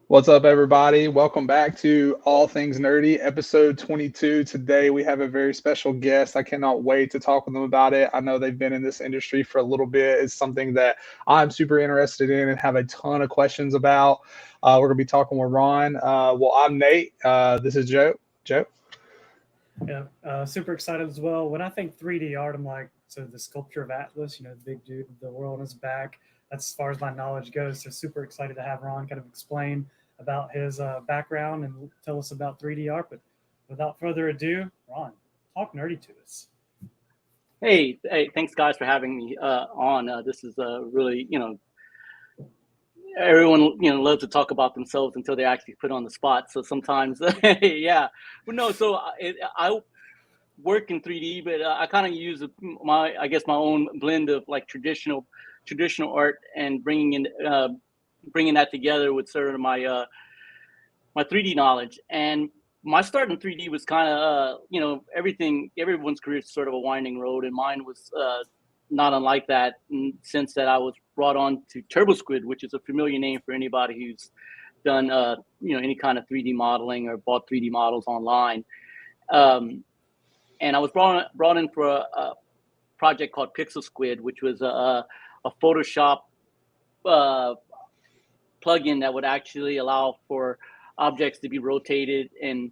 What's up, everybody? Welcome back to All Things Nerdy, episode 22. Today, we have a very special guest. I cannot wait to talk with them about it. I know they've been in this industry for a little bit. It's something that I'm super interested in and have a ton of questions about. We're going to be talking with Ron. Well, I'm Nate. This is Joe. Joe? Yeah, super excited as well. When I think 3D art, I'm like, so the sculpture of Atlas, the big dude with the world on his back. That's as far as my knowledge goes. So super excited to have Ron kind of explain about his background and tell us about 3D art. But without further ado, Ron, talk nerdy to us. Hey, thanks guys for having me on. This is really, everyone, loves to talk about themselves until they're actually put on the spot. So sometimes, yeah. But no, so I work in 3D, but I kind of use my own blend of like traditional art and bringing that together with sort of my 3D knowledge. And my start in 3D was kind of everyone's career is sort of a winding road, and mine was not unlike that in the sense that I was brought on to TurboSquid, which is a familiar name for anybody who's done any kind of 3D modeling or bought 3D models online. And I was brought in for a project called Pixel Squid, which was a Photoshop plugin that would actually allow for objects to be rotated and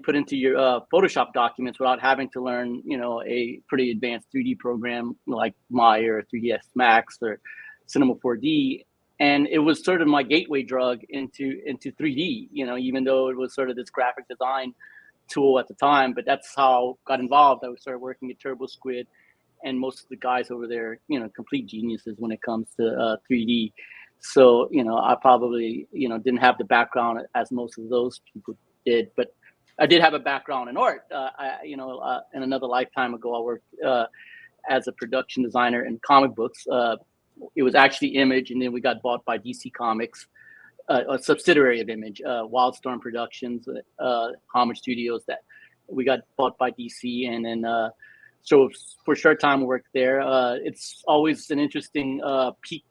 put into your Photoshop documents without having to learn, a pretty advanced 3D program like Maya or 3ds Max or Cinema 4D. And it was sort of my gateway drug into 3D, even though it was sort of this graphic design tool at the time. But that's how I got involved. I started working at TurboSquid, and most of the guys over there, complete geniuses when it comes to 3D. So, I probably, didn't have the background as most of those people did, but I did have a background in art. In another lifetime ago, I worked as a production designer in comic books. It was actually Image, and then we got bought by DC Comics, a subsidiary of Image, Wildstorm Productions, Homage Studios, that we got bought by DC. And then, so for a short time, I worked there. It's always an interesting peek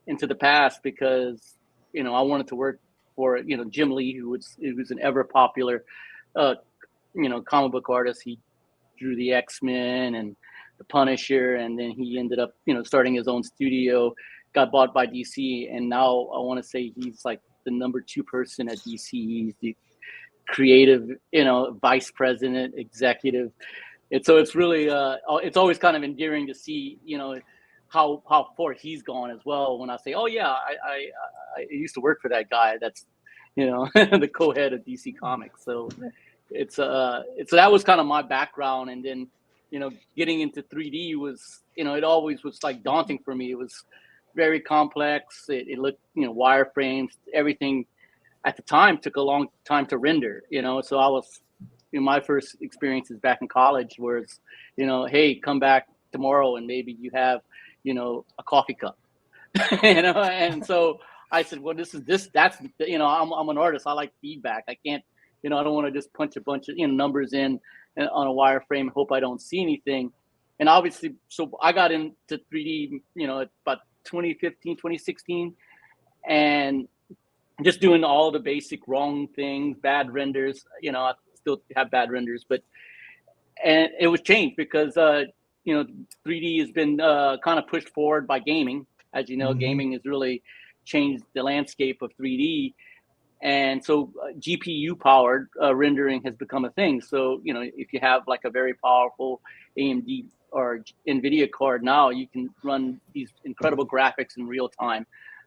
into the past because, I wanted to work for, Jim Lee, who was an ever popular, comic book artist. He drew the X-Men and the Punisher, and then he ended up, starting his own studio, got bought by DC, and now I want to say he's like the number 2 person at DC. He's the creative, vice president, executive. And so it's really, it's always kind of endearing to see, how far he's gone as well. When I say, oh yeah, I used to work for that guy. That's, the co-head of DC Comics. So it's so that was kind of my background. And then, getting into 3D was, it always was like daunting for me. It was very complex. It looked, wireframes, everything at the time took a long time to render, so I was, my first experiences back in college was, hey, come back tomorrow and maybe you have, a coffee cup, and so I said, well, that's, I'm an artist. I like feedback. I can't, I don't want to just punch a bunch of, numbers in on a wireframe and hope I don't see anything. And obviously, so I got into 3D, about 2015, 2016, and just doing all the basic wrong things, bad renders. I still have bad renders, and it was changed because 3D has been kind of pushed forward by gaming. As you know, gaming has really changed the landscape of 3D, and so GPU powered rendering has become a thing. So if you have like a very powerful AMD or NVIDIA card, now you can run these incredible graphics in real time.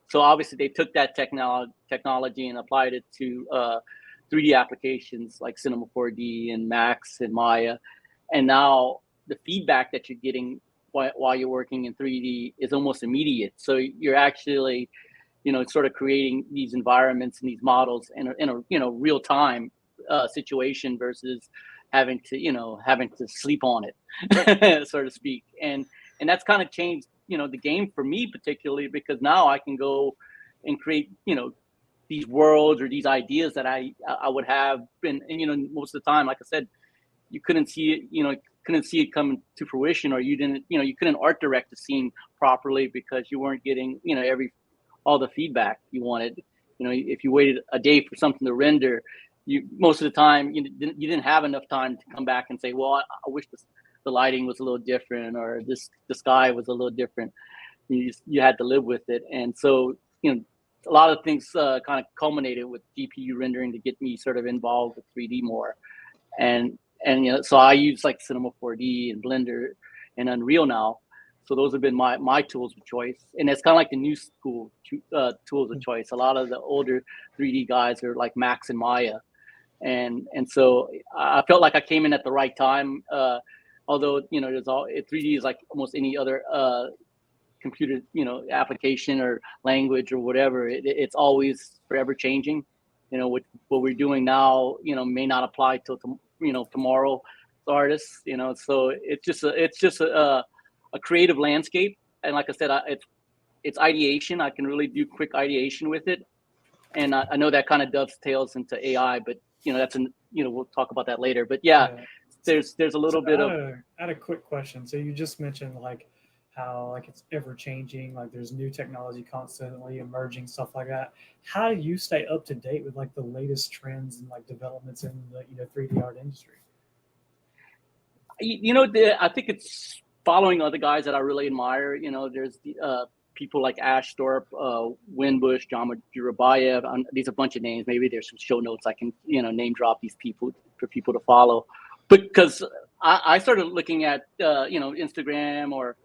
So obviously they took that technology and applied it to 3D applications like Cinema 4D and Max and Maya. And now the feedback that you're getting while you're working in 3D is almost immediate. So you're actually, sort of creating these environments and these models in a real time situation versus having to sleep on it, so to speak. And that's kind of changed, the game for me particularly, because now I can go and create, these worlds or these ideas that I would have been, and most of the time, like I said, you couldn't see it come to fruition, or you couldn't art direct the scene properly because you weren't getting all the feedback you wanted. If you waited a day for something to render, most of the time you didn't have enough time to come back and say, well, I wish the lighting was a little different, or the sky was a little different. You had to live with it. And so a lot of things kind of culminated with GPU rendering to get me sort of involved with 3D more. And so I use like Cinema 4D and Blender and Unreal now. So those have been my tools of choice. And it's kind of like the new school tools of choice. A lot of the older 3D guys are like Max and Maya. And so I felt like I came in at the right time. Although, 3D is like almost any other computer, application or language or whatever. It's always forever changing. What we're doing now, may not apply till tomorrow artists. So it's just a creative landscape. And like I said, it's ideation. I can really do quick ideation with it. And I know that kind of dovetails into AI, but we'll talk about that later. But yeah. There's a little bit of. I had a quick question. So you just mentioned like how it's ever changing, like there's new technology constantly emerging, stuff like that. How do you stay up to date with like the latest trends and like developments in the 3D art industry? I think it's following other guys that I really admire. There's people like Ash Thorpe, Winbush, John Jurabayev. These are a bunch of names. Maybe there's some show notes I can name drop these people for people to follow. Because I started looking at Instagram or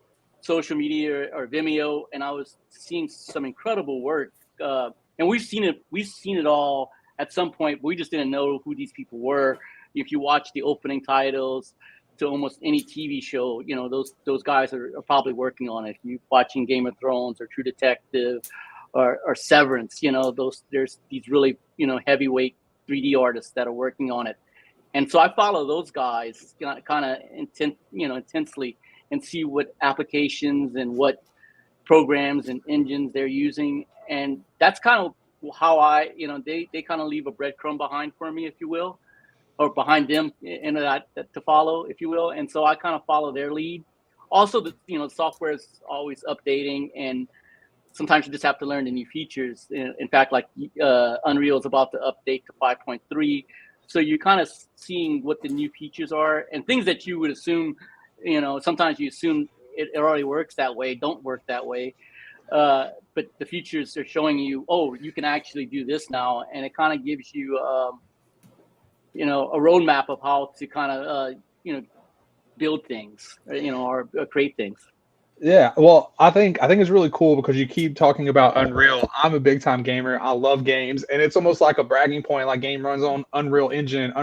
social media or Vimeo, and I was seeing some incredible work. And we've seen it all at some point. But we just didn't know who these people were. If you watch the opening titles to almost any TV show, those guys are probably working on it. If you're watching Game of Thrones or True Detective or Severance, there's these really heavyweight 3D artists that are working on it. And so I follow those guys kind of intensely and see what applications and what programs and engines they're using. And that's kind of how they kind of leave a breadcrumb behind for me, if you will, or behind them to follow, if you will. And so I kind of follow their lead. Also, software is always updating, and sometimes you just have to learn the new features. In fact, like Unreal is about to update to 5.3. So you're kind of seeing what the new features are, and things that you would assume, sometimes you assume it already works that way, don't work that way. But the features are showing you, oh, you can actually do this now. And it kind of gives you, a roadmap of how to kind of, build things, or create things. Yeah, well, I think it's really cool because you keep talking about Unreal. I'm a big time gamer. I love games, and it's almost like a bragging point. Like game runs on Unreal Engine,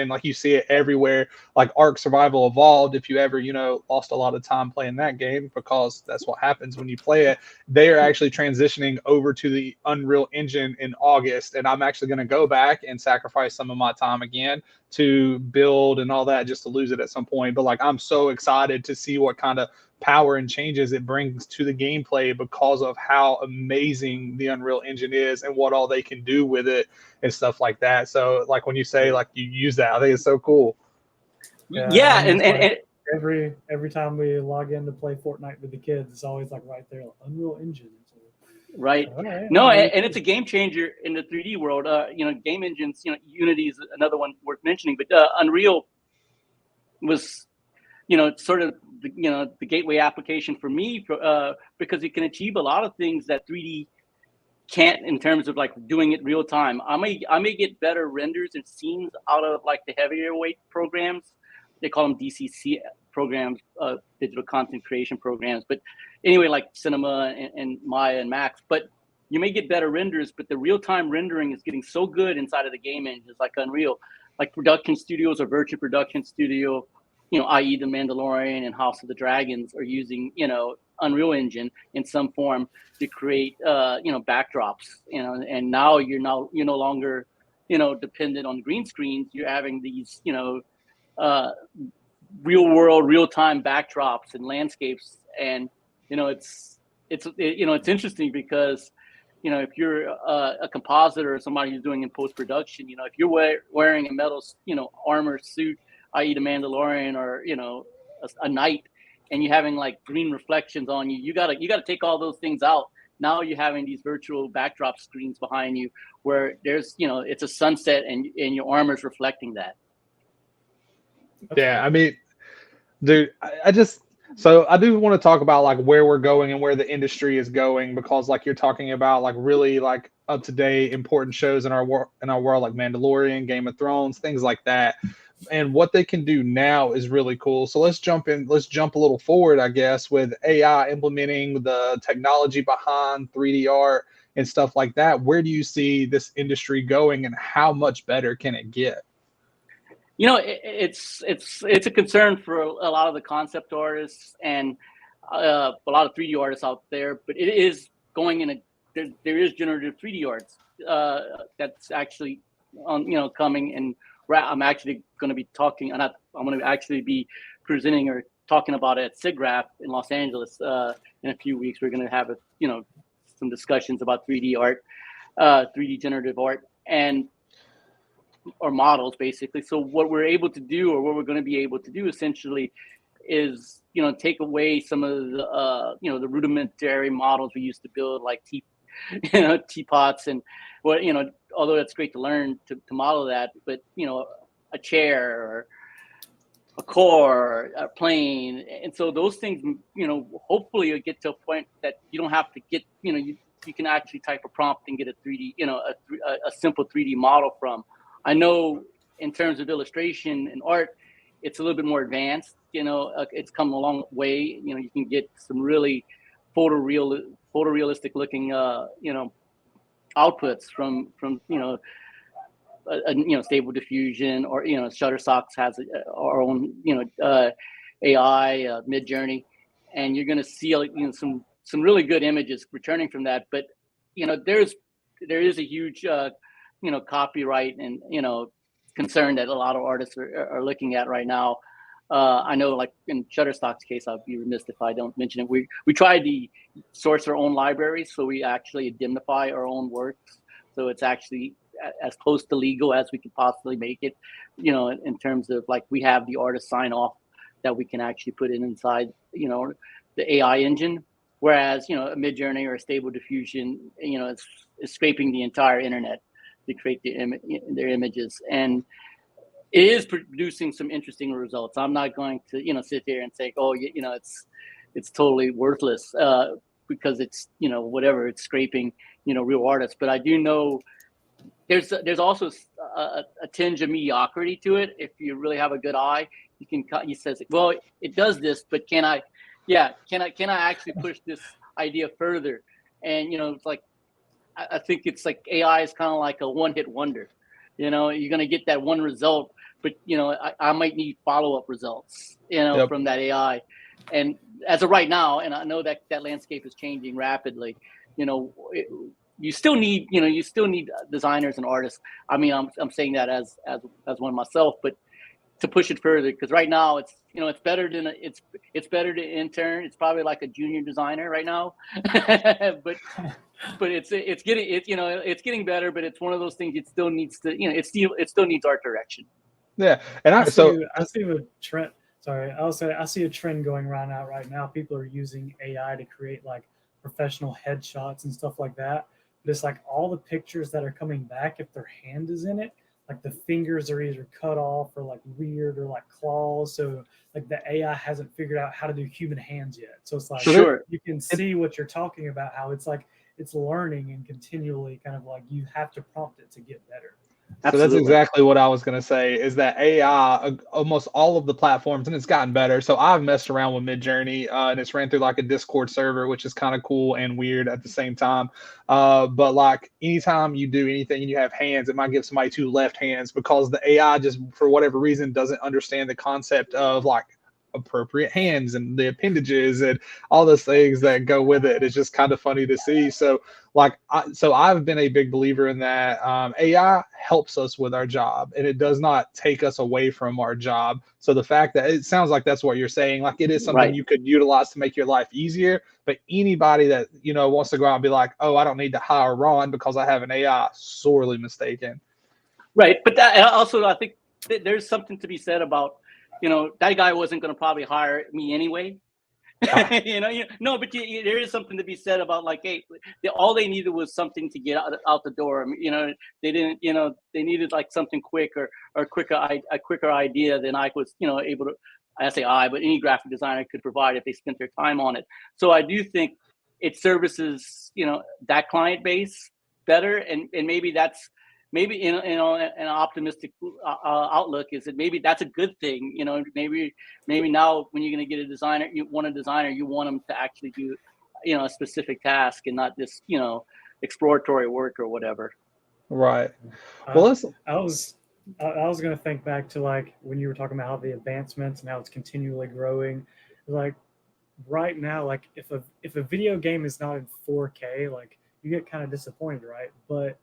like you see it everywhere. Like Ark Survival Evolved, if you ever lost a lot of time playing that game, because that's what happens when you play it. They are actually transitioning over to the Unreal Engine in August, and I'm actually going to go back and sacrifice some of my time again to build and all that, just to lose it at some point. But like I'm so excited to see what kind of power and changes it brings to the gameplay because of how amazing the Unreal Engine is and what all they can do with it and stuff like that. So like when you say like you use that, I think it's so cool. Yeah, and every time we log in to play Fortnite with the kids, it's always like right there, like, Unreal Engine. Right. And it's a game changer in the 3D world. Game engines, Unity is another one worth mentioning, but Unreal was sort of the gateway application for me because it can achieve a lot of things that 3D can't in terms of like doing it real time. I may get better renders and scenes out of like the heavier weight programs. They call them DCC programs, digital content creation programs. But anyway, like Cinema and Maya and Max. But you may get better renders, but the real time rendering is getting so good inside of the game engines like Unreal, like production studios or virtual production studio, i.e. The Mandalorian and House of the Dragons are using, Unreal Engine in some form to create, backdrops, and now you're no longer, dependent on green screens. You're having these, real world, real time backdrops and landscapes. And, it's interesting because if you're a compositor or somebody who's doing in post-production, if you're wearing a metal, armor suit, i.e. the Mandalorian, or, a knight, and you're having like green reflections on you, you gotta take all those things out. Now you're having these virtual backdrop screens behind you where there's, it's a sunset and your armor's reflecting that. Yeah, I mean, dude, so I do want to talk about like where we're going and where the industry is going, because like you're talking about like really like up to date important shows in our world like Mandalorian, Game of Thrones, things like that. And what they can do now is really cool. So let's jump a little forward, I guess, with AI implementing the technology behind 3D art and stuff like that. Where do you see this industry going, and how much better can it get? It's a concern for a lot of the concept artists and a lot of 3D artists out there, but it is going in there is generative 3D arts that's actually coming, and I'm actually going to be talking, and I'm going to actually be presenting or talking about it at SIGGRAPH in Los Angeles in a few weeks. We're going to have some discussions about 3D art, 3D generative art, or models, basically. So what we're able to do, or what we're going to be able to do essentially, is take away some of the the rudimentary models we used to build, like teapots, and although it's great to learn to model that, but a chair or a core or a plane. And so those things, hopefully you'll get to a point that you don't have to get, you can actually type a prompt and get a 3D, a simple 3D model from. I know in terms of illustration and art, it's a little bit more advanced. It's come a long way. You can get some really photorealistic looking, outputs from Stable Diffusion, or Shutterstock has our own AI Mid-Journey, and you're going to see some really good images returning from that. But there is a huge copyright and concern that a lot of artists are looking at right now. I know, like in Shutterstock's case, I'd be remiss if I don't mention it. We tried to source our own libraries, so we actually indemnify our own works. So it's actually as close to legal as we could possibly make it, in terms of like we have the artist sign off that we can actually put it inside, the AI engine. Whereas, a Mid-Journey or a Stable Diffusion, is scraping the entire internet to create their images. And it is producing some interesting results. I'm not going to, sit here and say, oh, it's totally worthless because it's, whatever, it's scraping, real artists. But I do know there's also a tinge of mediocrity to it. If you really have a good eye, he says, well, it does this, but can I actually push this idea further? And, it's like, I think it's like AI is kind of like a one-hit wonder. You're going to get that one result, but I might need follow-up results, Yep. from that AI. And as of right now, and I know that landscape is changing rapidly, you still need designers and artists. I mean, I'm saying that as one myself, but to push it further, because right now it's better than it's better to intern. It's probably like a junior designer right now, but it's getting better. But it's one of those things. It still needs to it still needs art direction. Yeah, and I see a trend. Sorry, I see a trend going around out right now. People are using AI to create like professional headshots and stuff like that. But it's like all the pictures that are coming back, if their hand is in it, like the fingers are either cut off or like weird or like claws. So like the AI hasn't figured out how to do human hands yet. So it's like, sure, you can see what you're talking about, how it's like it's learning and continually kind of like you have to prompt it to get better. So that's exactly what I was going to say, is that AI, almost all of the platforms, and it's gotten better. So I've messed around with Mid-Journey, and it's ran through like a Discord server, which is kind of cool and weird at the same time. But like anytime you do anything and you have hands, it might give somebody two left hands, because the AI just, for whatever reason, doesn't understand the concept of like appropriate hands and the appendages and all those things that go with it. It's just kind of funny to see. So like, I've been a big believer in that. AI helps us with our job, and it does not take us away from our job. So the fact that it sounds like that's what you're saying, like it is something Right. you could utilize to make your life easier. But anybody that wants to go out and be like, oh, I don't need to hire Ron because I have an AI, sorely mistaken. Right, but also I think there's something to be said about, that guy wasn't going to probably hire me anyway. No, but there is something to be said about like, hey, all they needed was something to get out the door. They didn't, they needed like something quick or a quicker idea than I was, able to. I say but any graphic designer could provide if they spent their time on it. So I do think it services, that client base better, and maybe that's. Maybe an optimistic outlook is that maybe that's a good thing. Maybe now when you're going to get a designer, you want them to actually do, a specific task and not just exploratory work or whatever. Right. Well, listen. I was going to think back to like when you were talking about how the advancements and how it's continually growing. Like right now, like if a video game is not in 4K, like you get kind of disappointed, right? But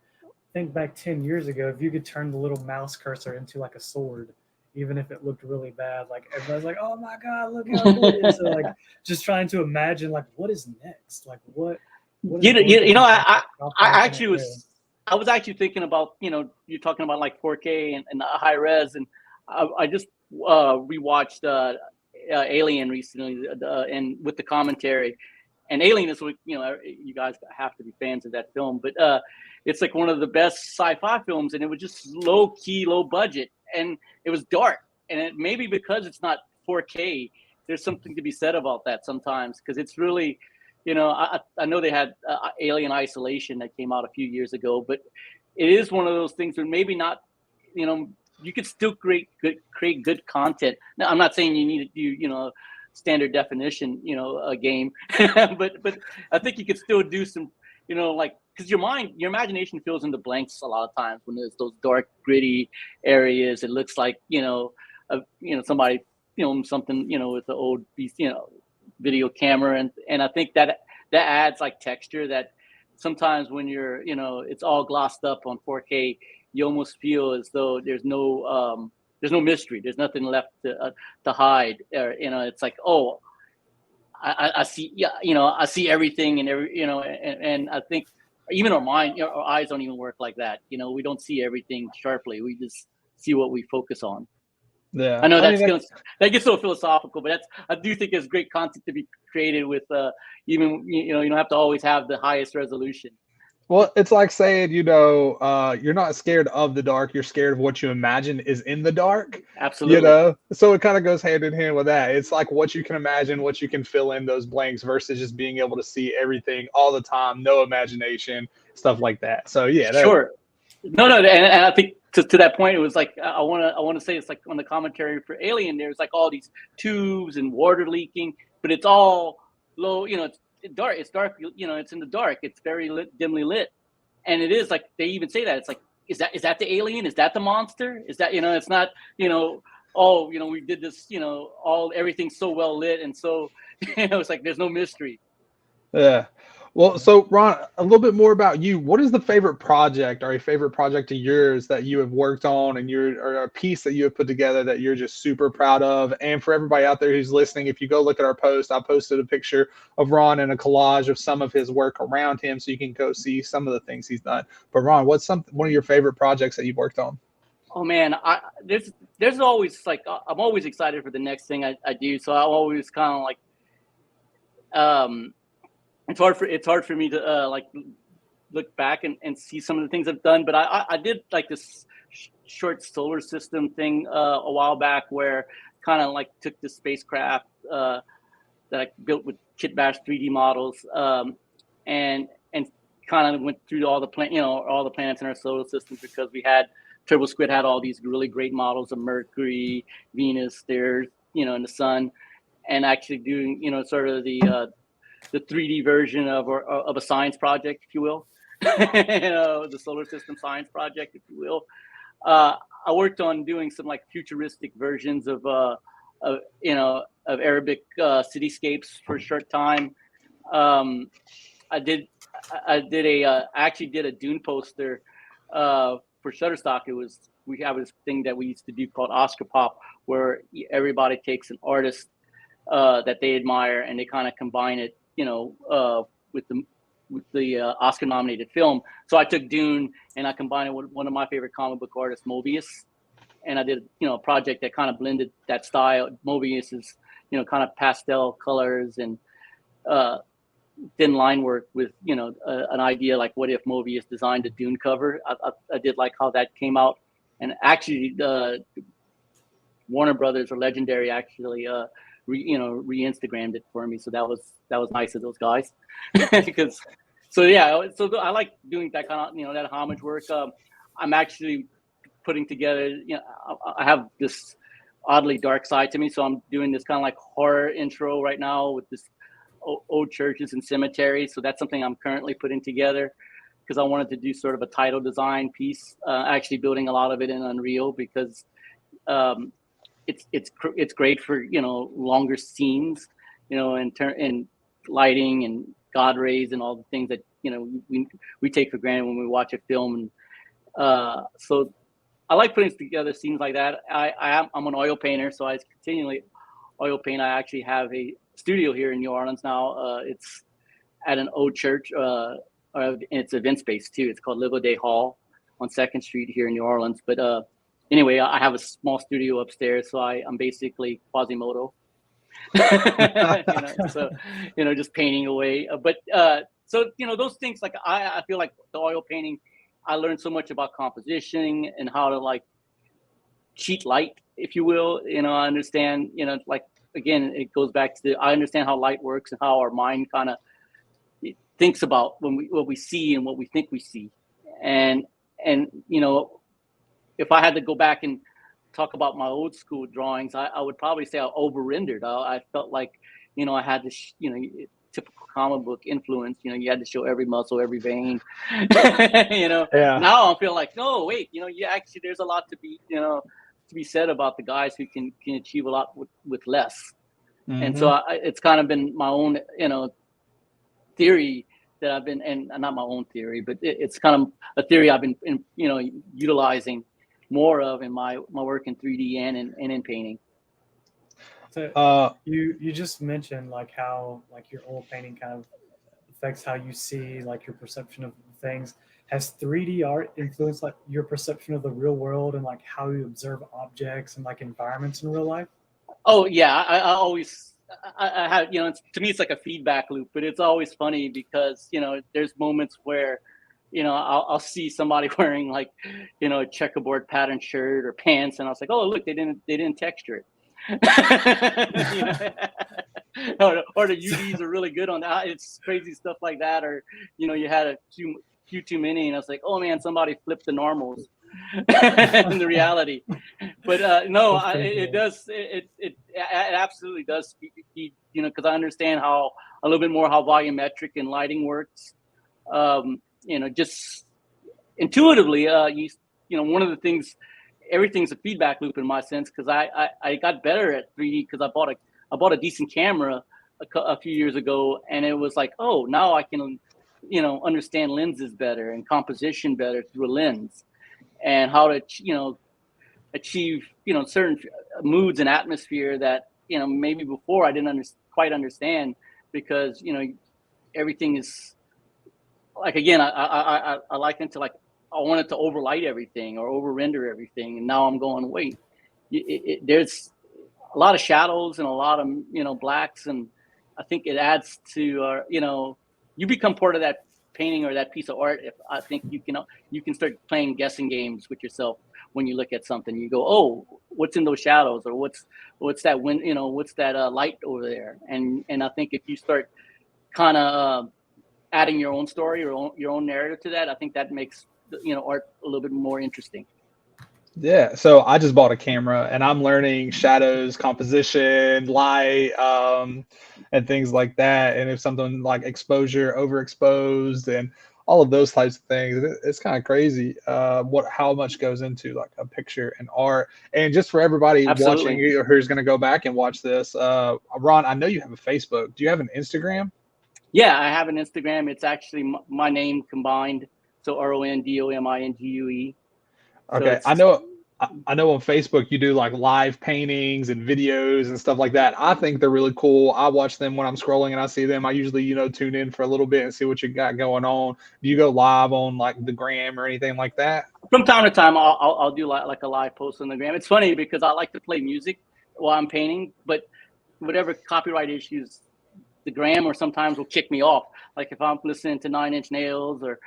think back 10 years ago, if you could turn the little mouse cursor into like a sword, even if it looked really bad, like everybody's like, oh my God, look how cool it is. So like just trying to imagine like what is next? Like what I was actually thinking about, you're talking about like 4K and high res, and I just rewatched Alien recently, and with the commentary. And Alien is what, you guys have to be fans of that film, but it's like one of the best sci-fi films, and it was just low key, low budget, and it was dark. And maybe because it's not 4K, there's something to be said about that sometimes, because it's really, I know they had Alien Isolation that came out a few years ago, but it is one of those things where maybe not, you could still create good content. Now, I'm not saying you need to do, standard definition, a game, but I think you could still do some, like, because your imagination fills in the blanks a lot of times when there's those dark, gritty areas. It looks like, somebody filmed something, with the old, video camera, and I think that adds like texture that sometimes when you're, it's all glossed up on 4K, you almost feel as though there's no mystery. There's nothing left to hide. Or, it's like, oh, I see, I see everything, and and I think even our mind, our eyes don't even work like that. We don't see everything sharply. We just see what we focus on. Yeah, I know that gets so philosophical, but I do think there's great content to be created with even, you don't have to always have the highest resolution. Well, it's like saying, you're not scared of the dark. You're scared of what you imagine is in the dark. Absolutely. So it kind of goes hand in hand with that. It's like what you can imagine, what you can fill in those blanks versus just being able to see everything all the time, no imagination, stuff like that. So yeah. Sure. No, and I think to that point, it was like, I want to say it's like on the commentary for Alien, there's like all these tubes and water leaking, but it's all low, it's dark. It's dark, it's in the dark. It's very dimly lit, and it is like they even say that it's like, is that the alien? Is that the monster? Is that it's not we did this everything's so well lit, and so it's like there's no mystery. Yeah. Well, so Ron, a little bit more about you. What is the favorite project or a favorite project of yours that you have worked on, and or a piece that you have put together that you're just super proud of? And for everybody out there who's listening, if you go look at our post, I posted a picture of Ron and a collage of some of his work around him, so you can go see some of the things he's done. But Ron, what's one of your favorite projects that you've worked on? Oh man, there's always like, I'm always excited for the next thing I do. So I'm always kind of like, it's hard for me to like look back and see some of the things I've done, but I did like this short solar system thing a while back, where kind of like took the spacecraft that I built with Kit Bash 3D models, and kind of went through all the planets in our solar system, because we had Turbo Squid had all these really great models of Mercury, Venus, there, and the sun, and actually doing sort of the 3D version of a science project, if you will, the solar system science project, if you will. I worked on doing some like futuristic versions of of Arabic cityscapes for a short time. I did I actually did a Dune poster for Shutterstock. We have this thing that we used to do called Oscar Pop, where everybody takes an artist that they admire and they kind of combine it, with the Oscar nominated film. So I took Dune and I combined it with one of my favorite comic book artists, Mobius, and I did a project that kind of blended that style. Mobius is kind of pastel colors and thin line work with an idea like what if Mobius designed a Dune cover. I did like how that came out, and actually Warner Brothers or Legendary actually re-Instagrammed it for me, so that was nice of those guys. Because so I like doing that kind of that homage work. I'm actually putting together, I have this oddly dark side to me, so I'm doing this kind of like horror intro right now with this old churches and cemeteries. So that's something I'm currently putting together because I wanted to do sort of a title design piece, actually building a lot of it in Unreal because it's great for longer scenes, and lighting and God rays and all the things that we take for granted when we watch a film. And so I like putting together scenes like that. I'm an oil painter, so I continually oil paint. I actually have a studio here in New Orleans now. It's at an old church. It's event space too. It's called Live Day Hall on 2nd Street here in New Orleans. But anyway, I have a small studio upstairs, so I'm basically Quasimodo. So just painting away. But so those things, like I feel like the oil painting, I learned so much about composition and how to like cheat light, if you will. I understand. Like again, it goes back to I understand how light works and how our mind kind of thinks about what we see and what we think we see. And if I had to go back and talk about my old school drawings, I would probably say I over rendered. I felt like I had this typical comic book influence. You had to show every muscle, every vein. Yeah. Now I feel like no, wait. Actually, there's a lot to be said about the guys who can achieve a lot with less. Mm-hmm. And so it's kind of been my own theory that I've been, and not my own theory, but it's kind of a theory I've been utilizing more of in my work in 3D and in painting. So you just mentioned like how like your old painting kind of affects how you see like your perception of things. Has 3D art influenced like your perception of the real world and like how you observe objects and like environments in real life? Oh yeah, I always I have to me it's like a feedback loop, but it's always funny because there's moments where I'll see somebody wearing like a checkerboard pattern shirt or pants, and I was like, oh look, they didn't texture it. Or the UVs are really good on that. It's crazy stuff like that. Or you had a few too many, and I was like, oh man, somebody flipped the normals in the reality. But no, it does. It absolutely does. Because I understand a little bit more how volumetric and lighting works. Just intuitively, one of the things. Everything's a feedback loop in my sense because I got better at 3D because I bought a decent camera a few years ago, and it was like, oh, now I can understand lenses better and composition better through a lens, and how to achieve certain moods and atmosphere that maybe before I didn't quite understand because everything is like, again, I liken it to like I wanted to overlight everything or over render everything, and now I'm going, wait, there's a lot of shadows and a lot of blacks, and I think it adds to you become part of that painting or that piece of art. If I think you can start playing guessing games with yourself when you look at something. You go, oh, what's in those shadows, or what's that wind, what's that light over there, and I think if you start kind of adding your own story or your own narrative to that, I think that makes art a little bit more interesting. Yeah, so I just bought a camera and I'm learning shadows, composition, light, and things like that. And if something like exposure, overexposed, and all of those types of things. It's kind of crazy how much goes into like a picture and art. And just for everybody watching Absolutely. who's going to go back and watch this, Ron, I know you have a Facebook. Do you have an Instagram? Yeah, I have an Instagram. It's actually my name combined. So RONDOMINGUE. So Okay, it's I know on Facebook you do like live paintings and videos and stuff like that. I think they're really cool. I watch them when I'm scrolling and I see them. I usually, tune in for a little bit and see what you got going on. Do you go live on like the gram or anything like that? from time to time I'll do like a live post on the gram. It's funny because I like to play music while I'm painting, but whatever copyright issues, the gram or sometimes will kick me off. Like if I'm listening to Nine Inch Nails or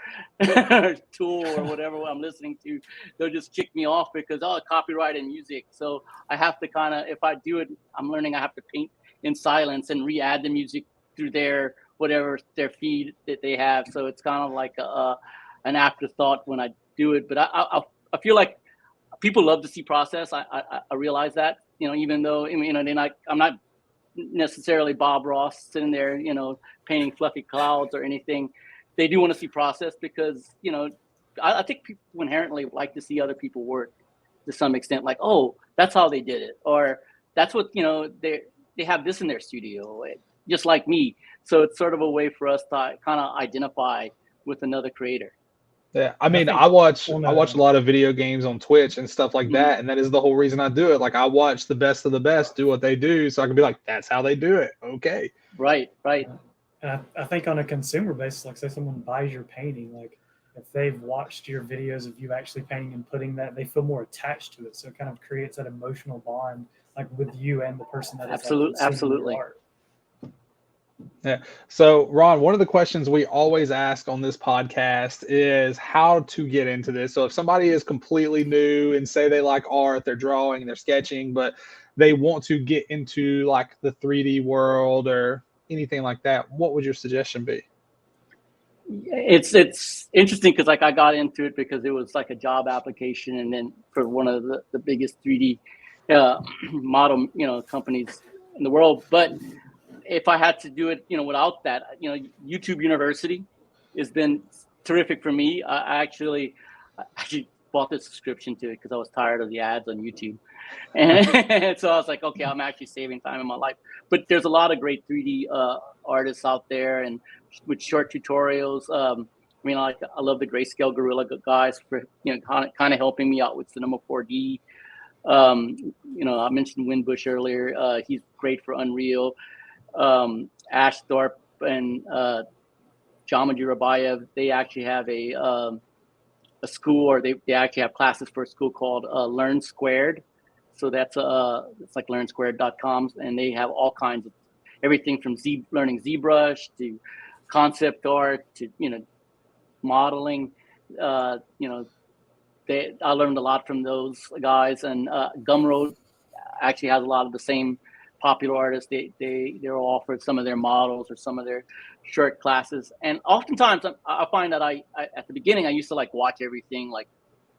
Tool or whatever I'm listening to, they'll just kick me off because copyrighted music. So I have to kind of, if I do it, I'm learning I have to paint in silence and re-add the music through their feed that they have. So it's kind of like an afterthought when I do it. But I feel like people love to see process. I realize that, even though I'm not necessarily Bob Ross sitting there, painting fluffy clouds or anything. They do want to see process because, I think people inherently like to see other people work to some extent, like, oh, that's how they did it. Or that's what, they have this in their studio, just like me. So it's sort of a way for us to kind of identify with another creator. Yeah, I mean, think I watch on I watch a lot of video games on Twitch and stuff like Mhm. that, and that is the whole reason I do it. Like I watch the best of the best do what they do, so I can be like, that's how they do it. Okay. Right. And I think on a consumer basis, like say someone buys your painting, like if they've watched your videos of you actually painting and putting that, they feel more attached to it. So it kind of creates that emotional bond, like with you and the person that is like consuming your art. Yeah. So, Ron, one of the questions we always ask on this podcast is how to get into this. So, if somebody is completely new and say they like art, they're drawing, they're sketching, but they want to get into like the 3D world or anything like that, what would your suggestion be? It's interesting because like I got into it because it was like a job application, and then for one of the biggest 3D model companies in the world. But if I had to do it, without that, YouTube University has been terrific for me. I actually bought the subscription to it because I was tired of the ads on YouTube. And so I was like, okay, I'm actually saving time in my life. But there's a lot of great 3D artists out there, and with short tutorials. I love the Grayscale Gorilla guys for kind of helping me out with Cinema 4D. I mentioned Winbush earlier. He's great for Unreal. Ash Thorpe and Geometry Rabayev, they actually have a school, or they actually have classes for a school called Learn Squared. So that's it's like learnsquared.com, and they have all kinds of everything from learning ZBrush to concept art to modeling. I learned a lot from those guys, and Gumroad actually has a lot of the same popular artists. They're offered some of their models or some of their short classes, and oftentimes I find that I at the beginning I used to like watch everything like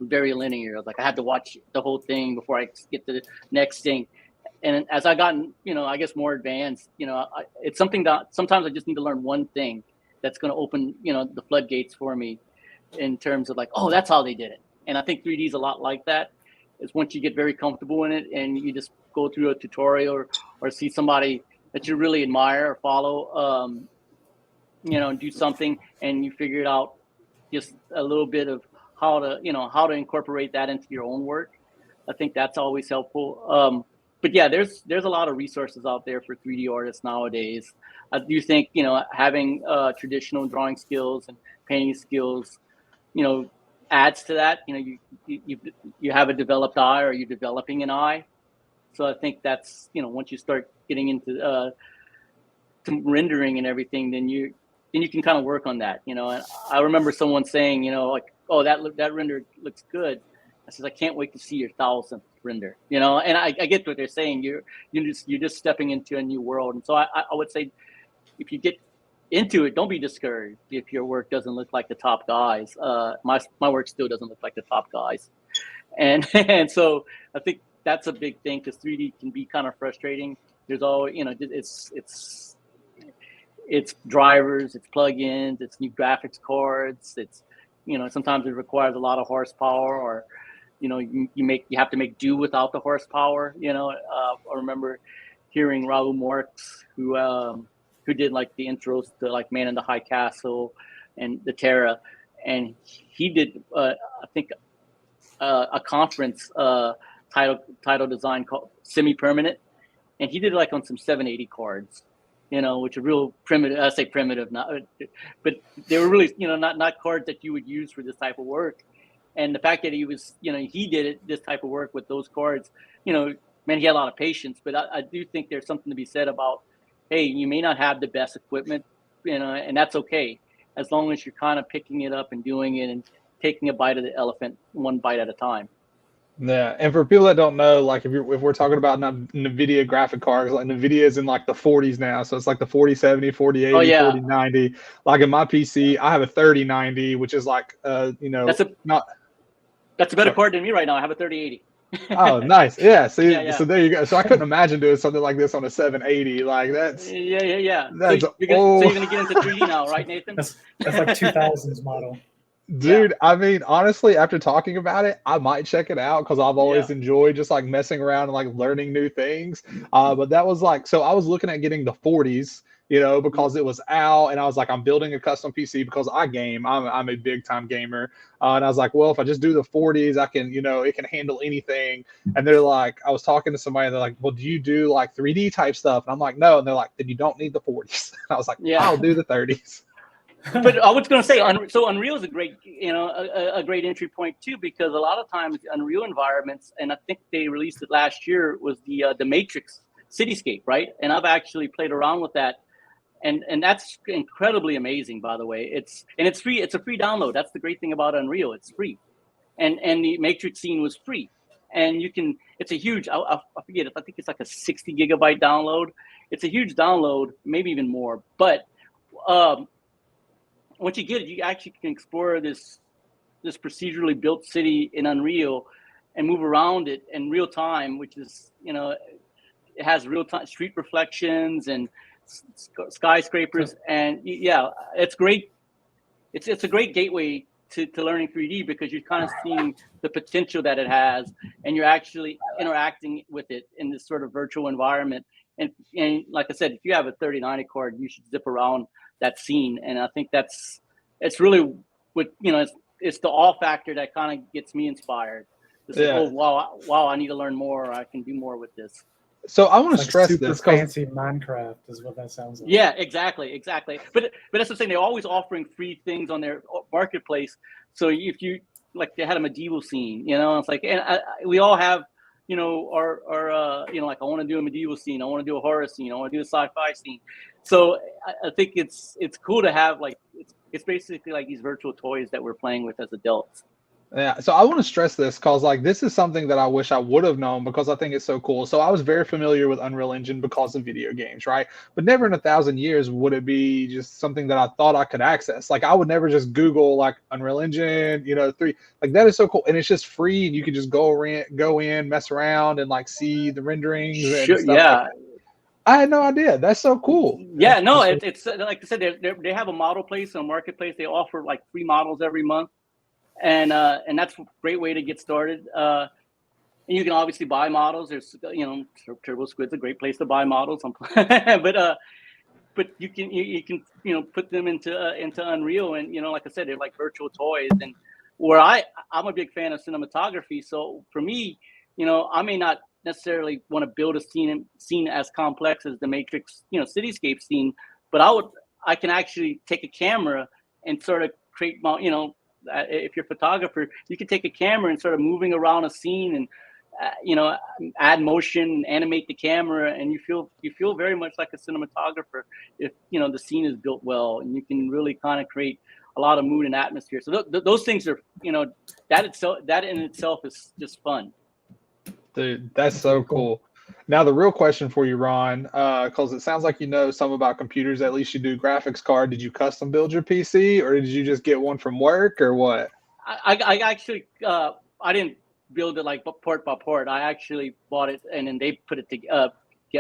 very linear. Like I had to watch the whole thing before I get to the next thing. And as I gotten, I guess more advanced, it's something that sometimes I just need to learn one thing that's going to open, the floodgates for me in terms of like, oh, that's how they did it. And I think 3D is a lot like that. Is once you get very comfortable in it and you just go through a tutorial or see somebody that you really admire or follow, do something and you figure it out just a little bit of how to incorporate that into your own work. I think that's always helpful. But yeah, there's a lot of resources out there for 3D artists nowadays. I do think, having traditional drawing skills and painting skills, adds to that. You have a developed eye, or you're developing an eye. So I think that's, once you start getting into to rendering and everything, then you can kind of work on that, And I remember someone saying, like, oh, that render looks good. I said, I can't wait to see your 1,000th render, And I get what they're saying. You're just stepping into a new world. And so I would say, if you get into it, don't be discouraged if your work doesn't look like the top guys. My work still doesn't look like the top guys, and so I think that's a big thing because 3D can be kind of frustrating. There's always, it's drivers, it's plugins, it's new graphics cards. It's, sometimes it requires a lot of horsepower, or, you have to make do without the horsepower. I remember hearing Raul Morx, who did like the intros to like Man in the High Castle and the Terra, and he did I think a conference title design called Semi-Permanent, and he did it like on some 780 cards, which are real primitive. I say primitive, but they were really, not cards that you would use for this type of work. And the fact that he was, he did this type of work with those cards, man, he had a lot of patience. But I do think there's something to be said about, hey, you may not have the best equipment, and that's okay, as long as you're kind of picking it up and doing it and taking a bite of the elephant one bite at a time. Yeah, and for people that don't know, like if we're talking about NVIDIA graphic cards, like NVIDIA is in like the 40s now, so it's like the 4070, 4080, Oh, yeah. 4090. Like in my PC, I have a 3090, which is like That's a better card than me right now. I have a 3080. Oh, nice. Yeah. See, Yeah. So there you go. So I couldn't imagine doing something like this on a 780. Like that's yeah. That's so you're gonna get into 3D now, right, Nathan? That's like 2000s model. Dude, yeah. I mean, honestly, after talking about it, I might check it out because I've always enjoyed just like messing around and like learning new things. But that was like, so I was looking at getting the 40s, because it was out, and I was like, I'm building a custom PC because I game. I'm a big time gamer, and I was like, well, if I just do the 40s, I can, it can handle anything. And they're like, I was talking to somebody, and they're like, well, do you do like 3D type stuff? And I'm like, no. And they're like, then you don't need the 40s. And I was like, I'll do the 30s. But I was going to say, so Unreal is a great, a great entry point too, because a lot of times Unreal environments, and I think they released it last year, was the Matrix Cityscape, right? And I've actually played around with that, and that's incredibly amazing, by the way. It's free. It's a free download. That's the great thing about Unreal. It's free, and the Matrix scene was free, and you can. It's a huge. I forget. I think it's like a 60 gigabyte download. It's a huge download, maybe even more, but. Once you get it, you actually can explore this procedurally built city in Unreal and move around it in real time, which is, it has real time street reflections and skyscrapers. And yeah, it's great. It's a great gateway to learning 3D, because you're kind of seeing the potential that it has, and you're actually interacting with it in this sort of virtual environment. And like I said, if you have a 3090 card, you should zip around that scene. And I think it's really what, it's the all factor that kind of gets me inspired. It's like, oh, wow, I need to learn more, or I can do more with this. So I want to like stress super this. Fancy Minecraft is what that sounds like. Yeah, exactly. But that's what I'm saying. They're always offering free things on their marketplace. So if you, like, they had a medieval scene, it's like, and we all have, our like, I want to do a medieval scene, I want to do a horror scene, I want to do a sci-fi scene. So I think it's cool to have, like, it's basically like these virtual toys that we're playing with as adults. Yeah, so I want to stress this because like this is something that I wish I would have known, because I think it's so cool. So I was very familiar with Unreal Engine because of video games, right? But never in 1,000 years would it be just something that I thought I could access. Like I would never just Google like Unreal Engine, 3. Like that is so cool, and it's just free, and you can just go in, mess around, and like see the renderings. Sure, and stuff like that. I had no idea. That's so cool. Yeah, no, it's like I said, they have a model place and a marketplace. They offer like free models every month, and that's a great way to get started. And you can obviously buy models. There's Turbo Squid's a great place to buy models, but you can put them into Unreal, and like I said, they're like virtual toys. And where I'm a big fan of cinematography, so for me, I may not necessarily want to build a scene as complex as the Matrix, cityscape scene, but I can actually take a camera and sort of create my, if you're a photographer, you can take a camera and sort of moving around a scene and, add motion, animate the camera, and you feel very much like a cinematographer if, the scene is built well, and you can really kind of create a lot of mood and atmosphere. So those things are, that in itself is just fun. Dude, that's so cool. Now, the real question for you, Ron, because it sounds like you know some about computers, at least you do graphics card. Did you custom build your PC, or did you just get one from work, or what? I actually, I didn't build it like port by port. I actually bought it, and then they put it together,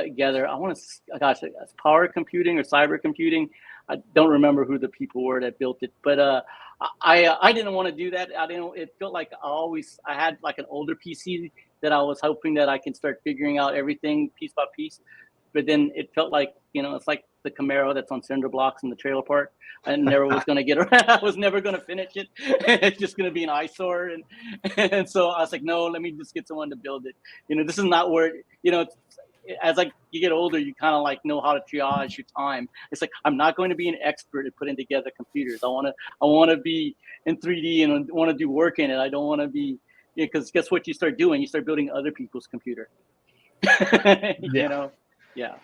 together. I want to, gosh, it's power computing or cyber computing. I don't remember who the people were that built it, but I didn't want to do that. It felt like I had like an older PC that I was hoping that I can start figuring out everything piece by piece. But then it felt like, it's like the Camaro that's on cinder blocks in the trailer park. I never was going to get around. I was never going to finish it. It's just going to be an eyesore. And so I was like, no, let me just get someone to build it. This is not where, as like you get older, you kind of like know how to triage your time. It's like, I'm not going to be an expert at putting together computers. I want to be in 3D and want to do work in it. I don't want to be, because guess what you start doing? You start building other people's computer. Yeah.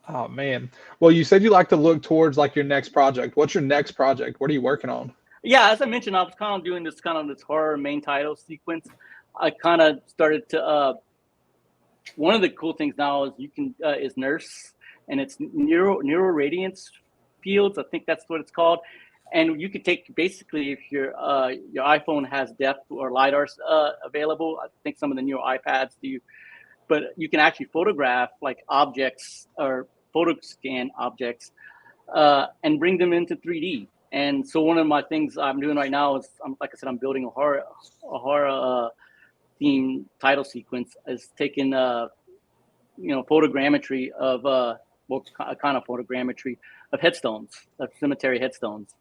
Oh man. Well, you said you like to look towards like your next project. What's your next project? What are you working on? Yeah, as I mentioned, I was kind of doing this horror main title sequence. I kind of started to one of the cool things now is you can is nurse, and it's neuro radiance fields. I think that's what it's called. And you could take, basically, if your iPhone has depth or lidar available, I think some of the newer iPads do, but you can actually photograph like objects or photo scan objects and bring them into 3D. And so one of my things I'm doing right now is, like I said, I'm building a horror theme title sequence, is taking photogrammetry of kind of photogrammetry of headstones, of cemetery headstones.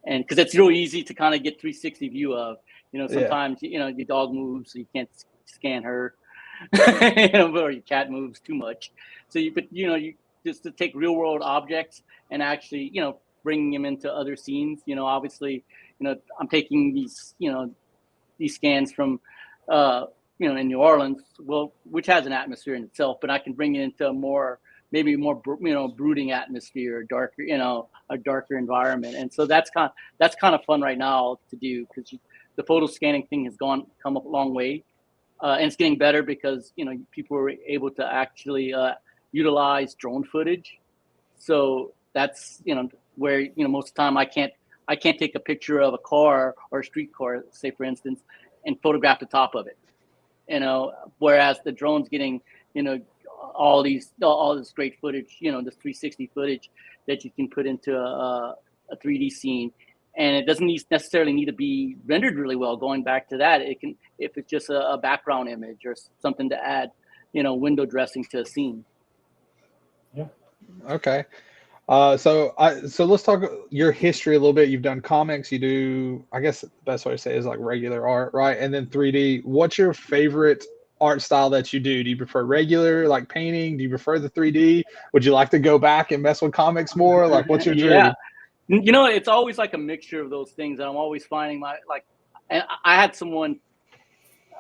And because it's real easy to kind of get 360 view of, sometimes your dog moves, so you can't scan her. Or your cat moves too much. So you just to take real world objects and actually, bringing them into other scenes. Obviously, I'm taking these scans from, in New Orleans, which has an atmosphere in itself, but I can bring it into maybe more brooding atmosphere, darker, a darker environment. And so that's kind of fun right now to do, because the photo scanning thing has come a long way. And it's getting better because, people were able to actually utilize drone footage. So that's, where, most of the time I can't take a picture of a car or a street car, say, for instance, and photograph the top of it, whereas the drone's getting, all this great footage, this 360 footage that you can put into a 3D scene. And it doesn't necessarily need to be rendered really well. Going back to that, it can, if it's just a background image or something to add, window dressing to a scene. Yeah. Okay. So let's talk your history a little bit. You've done comics. You do, I guess the best way to say it is like regular art, right? And then 3D. What's your favorite art style that you do? Do you prefer regular, like painting? Do you prefer the 3D? Would you like to go back and mess with comics more? Like, what's your dream? Yeah. It's always like a mixture of those things. I'm always finding and I had someone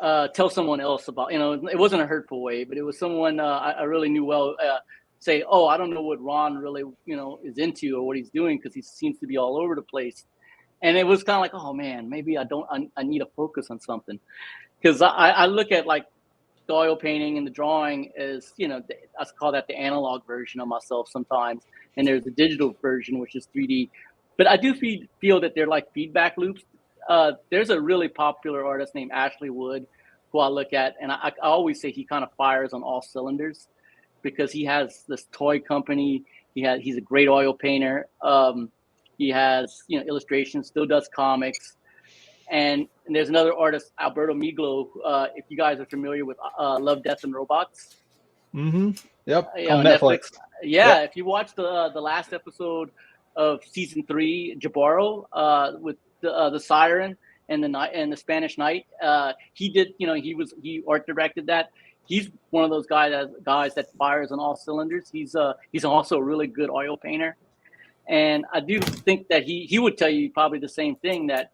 tell someone else about, it wasn't a hurtful way, but it was someone I really knew well, say, oh, I don't know what Ron really, is into or what he's doing, because he seems to be all over the place. And it was kind of like, oh man, maybe I need to focus on something. Because I look at like the oil painting and the drawing as, I call that the analog version of myself sometimes. And there's the digital version, which is 3D. But I do feel that they're like feedback loops. There's a really popular artist named Ashley Wood, who I look at, and I always say he kind of fires on all cylinders, because he has this toy company. He's a great oil painter. He has illustrations, still does comics. And there's another artist, Alberto Miglo. If you guys are familiar with Love, Death, and Robots. Mm-hmm. Yep. On Netflix. Yeah. Yep. If you watch the last episode of season 3, Jabaro, with the siren and the night and the Spanish Night, he did. He art directed that. He's one of those guys that fires on all cylinders. He's also a really good oil painter. And I do think that he would tell you probably the same thing, that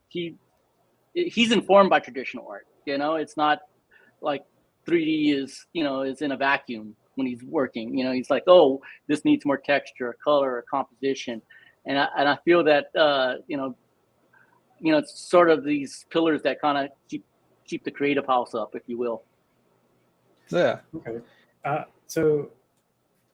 he's informed by traditional art. It's not like 3D is in a vacuum when he's working. He's like, oh, this needs more texture, color, or composition. And I feel that it's sort of these pillars that kind of keep the creative house up, if you will. Yeah. Okay. So,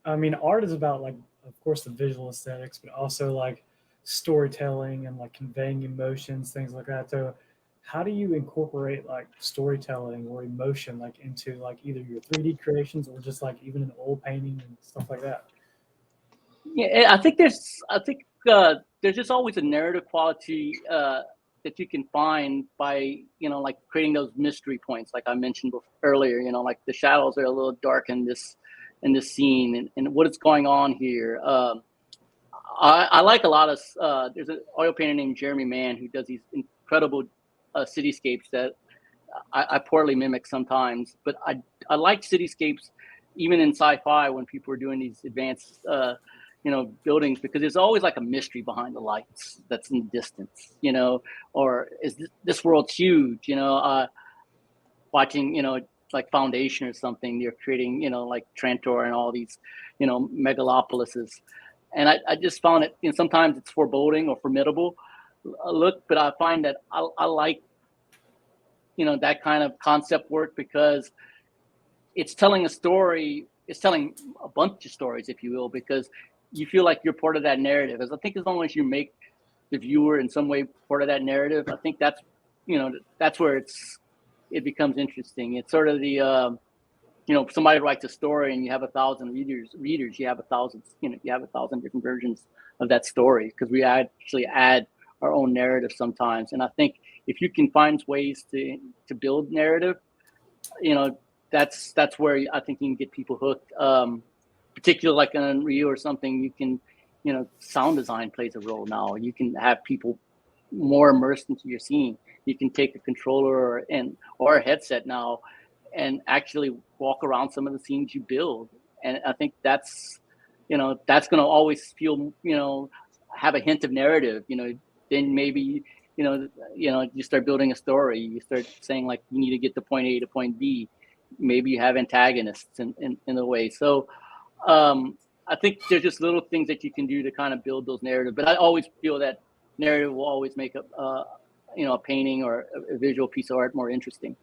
I mean, art is about, like, of course, the visual aesthetics, but also like storytelling and like conveying emotions, things like that. So, how do you incorporate like storytelling or emotion like into like either your 3D creations or just like even an oil painting and stuff like that? Yeah, I think there's just always a narrative quality that you can find by, like creating those mystery points, like I mentioned earlier. Like the shadows are a little dark in this scene, and what is going on here. I like a lot of. There's an oil painter named Jeremy Mann who does these incredible cityscapes that I poorly mimic sometimes, but I like cityscapes even in sci-fi when people are doing these advanced buildings, because there's always like a mystery behind the lights that's in the distance, or is this world's huge, watching, like Foundation or something, they're creating, like Trantor and all these, megalopolises. And I just found it, sometimes it's foreboding or formidable look, but I find that I like, that kind of concept work, because it's telling a story. It's telling a bunch of stories, if you will, because you feel like you're part of that narrative. As I think as long as you make the viewer in some way part of that narrative, I think that's, that's where it becomes interesting. It's sort of the, somebody writes a story and you have 1,000 readers, you have 1,000, you have 1,000 different versions of that story, because we actually add our own narrative sometimes. And I think if you can find ways to build narrative, that's where I think you can get people hooked. Particularly like on Unreal or something, you can, sound design plays a role now. You can have people more immersed into your scene. You can take a controller or a headset now and actually walk around some of the scenes you build. And I think that's going to always feel, have a hint of narrative, then maybe, you start building a story. You start saying like, you need to get to point A to point B. Maybe you have antagonists in a way. So I think there's just little things that you can do to kind of build those narratives. But I always feel that narrative will always make a painting or a visual piece of art more interesting.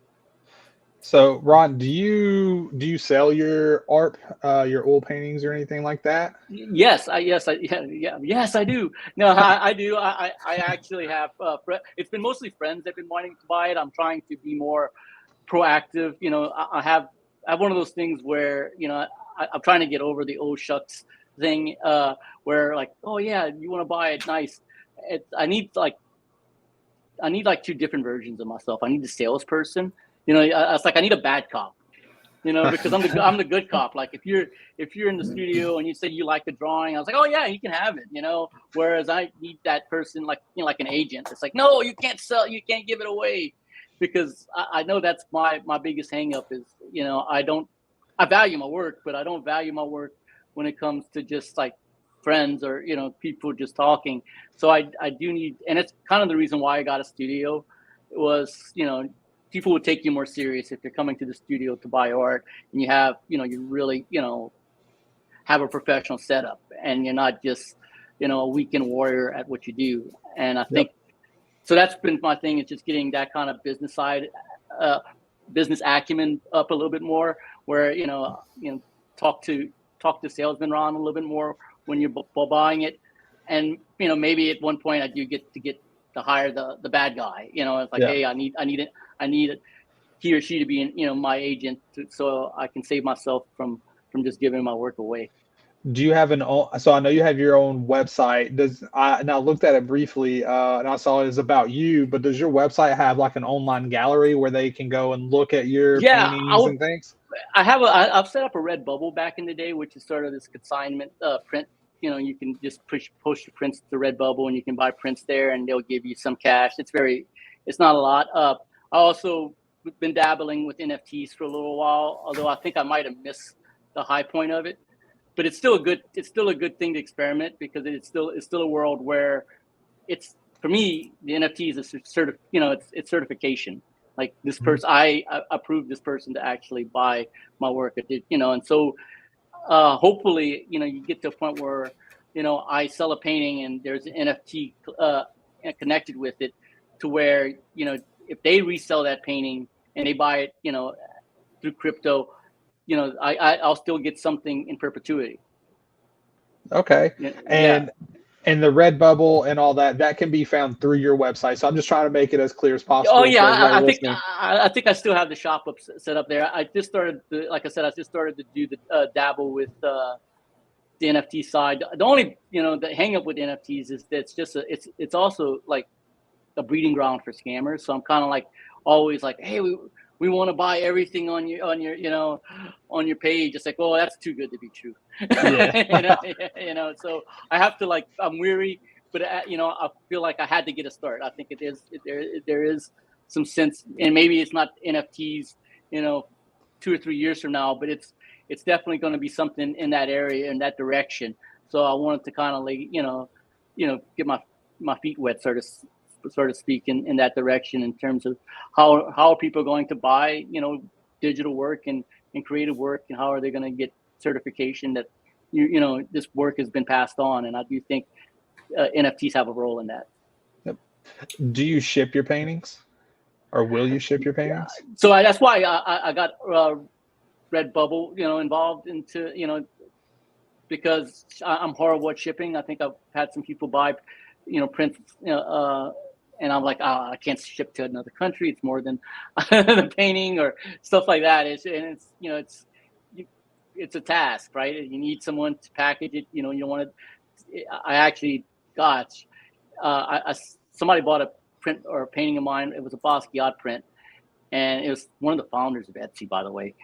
So, Ron, do you sell your art, your oil paintings or anything like that? Yes, I do. No, I do. I actually have. It's been mostly friends that've been wanting to buy it. I'm trying to be more proactive. I have one of those things where I'm trying to get over the oh shucks thing, where like, oh yeah, you want to buy it, nice. I need like two different versions of myself. I need the salesperson. It's like I need a bad cop. Because I'm the good cop. Like if you're in the studio and you say you like the drawing, I was like, oh yeah, you can have it. Whereas I need that person like like an agent. It's like, no, you can't give it away, because I know that's my biggest hang up is, I value my work, but I don't value my work when it comes to just like friends or, people just talking. So I do need, and it's kind of the reason why I got a studio was, people would take you more serious if you're coming to the studio to buy art and you have, you really, have a professional setup and you're not just, a weekend warrior at what you do. And I think, so that's been my thing, is just getting that kind of business side, business acumen up a little bit more, where, talk to salesman Ron a little bit more when you're buying it. And, maybe at one point I do get to hire the bad guy, it's like, hey, I need he or she to be, my agent, so I can save myself from just giving my work away. Do you have so I know you have your own website. And I looked at it briefly, and I saw it is about you, but does your website have like an online gallery where they can go and look at your paintings and things? I've set up a Redbubble back in the day, which is sort of this consignment print. You can just post your prints to Redbubble and you can buy prints there and they'll give you some cash. It's not a lot. I also been dabbling with NFTs for a little while, although I think I might have missed the high point of it. But it's still a good thing to experiment, because it's still a world where it's, for me, the NFT is it's certification. Like this person, I approved this person to actually buy my work. And so hopefully, you get to a point where, I sell a painting and there's an NFT connected with it, to where, if they resell that painting and they buy it, through crypto, I'll still get something in perpetuity. Okay. And the Redbubble and all that, that can be found through your website. So I'm just trying to make it as clear as possible. Oh yeah, for everybody I think listening. I think I still have the shop up set up there. I just started, like I said, I just started to do the dabble with the NFT side. The only the hang up with NFTs is that it's also like a breeding ground for scammers. So I'm kind of like always like, hey, we want to buy everything on your on your page. It's like, oh, that's too good to be true. Yeah. So I have to like, I'm weary, but I feel like I had to get a start. I think there is some sense, and maybe it's not NFTs 2 or 3 years from now, but it's definitely going to be something in that area, in that direction. So I wanted to kind of like get my feet wet, so to speak, in that direction, in terms of how are people going to buy digital work and creative work, and how are they going to get certification that this work has been passed on. And I do think NFTs have a role in that. Do you ship your paintings, or will you ship your paintings? So that's why I got Redbubble involved into because I'm horrible at shipping. I think I've had some people buy prints and I'm like, I can't ship to another country. It's more than the painting or stuff like that. It's a task, right? You need someone to package it. You don't want to. I actually, somebody bought a print or a painting of mine. It was a Basquiat print, and it was one of the founders of Etsy, by the way.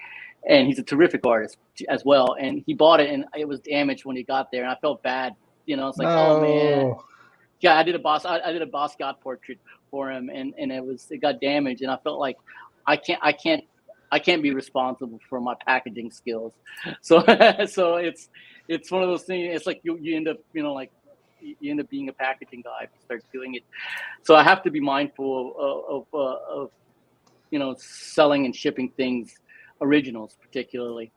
And he's a terrific artist as well. And he bought it, and it was damaged when he got there, and I felt bad. It's like, oh man. Yeah, I did a Basquiat portrait for him, and it got damaged, and I felt like I can't be responsible for my packaging skills. So so it's one of those things. It's like you end up you end up being a packaging guy if you start doing it. So I have to be mindful of selling and shipping things, originals particularly.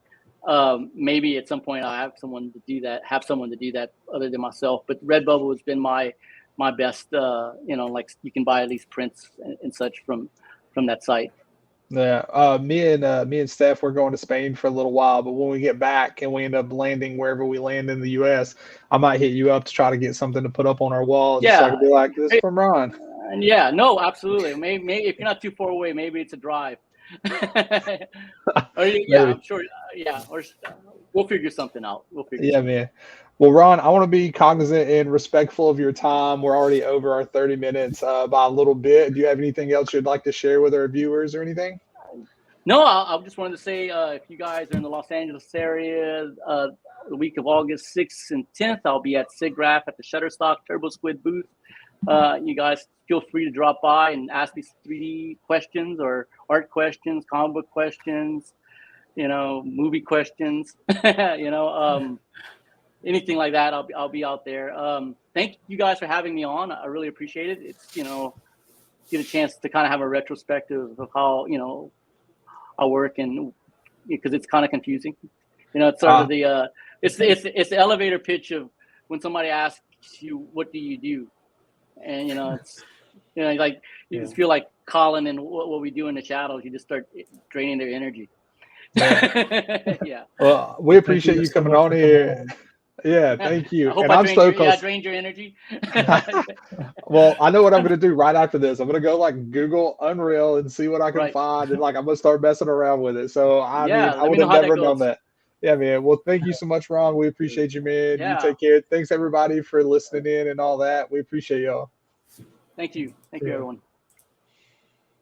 Maybe at some point I'll have someone to do that other than myself. But Redbubble has been my best, like you can buy at least prints and such from that site. Yeah, me and Steph, we're going to Spain for a little while, but when we get back and we end up landing wherever we land in the U.S., I might hit you up to try to get something to put up on our wall, just so I can be like, this is from Ron. And yeah, no, absolutely. Maybe if you're not too far away, maybe it's a drive. I'm sure. Yeah, or we'll figure something out. Man. Well, Ron, I want to be cognizant and respectful of your time. We're already over our 30 minutes by a little bit. Do you have anything else you'd like to share with our viewers or anything? No, I just wanted to say if you guys are in the Los Angeles area, the week of August 6th and 10th, I'll be at SIGGRAPH at the Shutterstock Turbo Squid booth. You guys feel free to drop by and ask me 3D questions or art questions, comic book questions, movie questions, anything like that. I'll be out there. Thank you guys for having me on. I really appreciate it. It's get a chance to kind of have a retrospective of how I work, and because it's kind of confusing. It's sort of the it's the elevator pitch of when somebody asks you, what do you do? And it's like you just feel like Colin and what we do in the shadows. You just start draining their energy. Yeah. Well, we appreciate you coming on here. Yeah, thank you. I hope and I drained your energy. Well, I know what I'm going to do right after this. I'm going to go like Google Unreal and see what I can find, and like I'm going to start messing around with it. So I would have never known that. Yeah, man. Well, thank you so much, Ron. We appreciate you, man. Yeah. You take care. Thanks everybody for listening in and all that. We appreciate y'all. Thank you. Thank you, everyone.